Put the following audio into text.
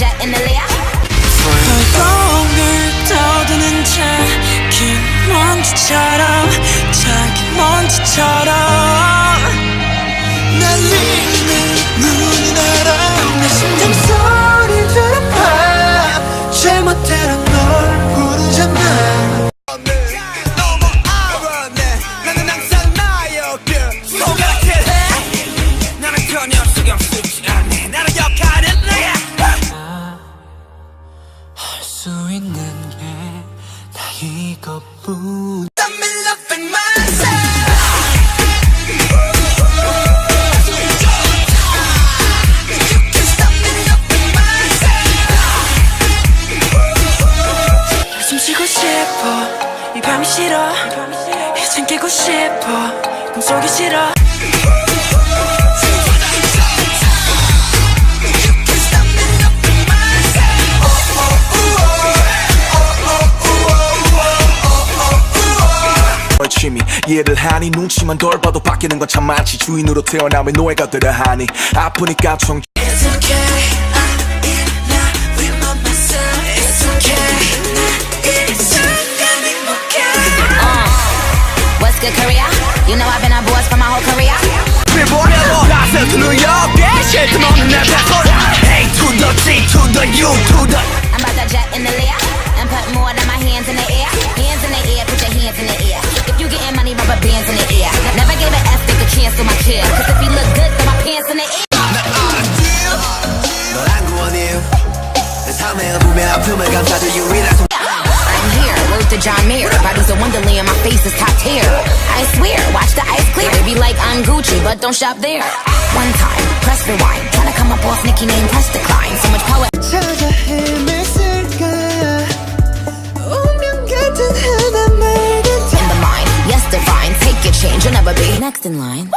jet in the layer. 벌거움을 떠드는 자긴 먼지처럼 자기 먼지처럼 날리는 눈이 날아 내 심장 소리 들어봐 제멋대로 널 부르잖아 너무 알았네 나는 항상 나였길 소각해 나는 전혀 신경 쓰지 않네 나는 역할은 내가 할 수 있는 게 다 이것뿐 I'm in love with myself 숨쉬고 싶어 이 밤이 싫어 이젠 깨고 싶어 꿈속이 싫어 취미 이해를 하니 눈치만 덜 봐도 바뀌는 건 참 많지 주인으로 태어나면 노예가 되려 하니 아프니까 청 It's okay I'm in love with myself It's okay It's okay What's good, Korea? You know I've been a boss for my whole career. 빌보드 가서 to New York 쉴 틈 없는 내 배송 A to the G to the U to the I'm about to jet in the layer and put more than my hands in the air. Hands in the air, put your hands in the air. If you getting money, rubber bands in the air. Never gave an F, take a chance to my chair. Cause if you look good, throw my pants in the air. 널 구원해 내 삶의 어둠의 아픔을 감싸줄 유일한 I'm here, word to John Mayer. Bodies a wonderland, my face is top tier. I swear, watch the ice clear. They be like I'm Gucci, but don't shop there. One time, press rewind. Tryna come up off Nicki name, press decline. So much power. 찾아 헤맸을까 운명 같은 하나말 같아 In the mind, yes divine. Take your change, you'll never be next in line.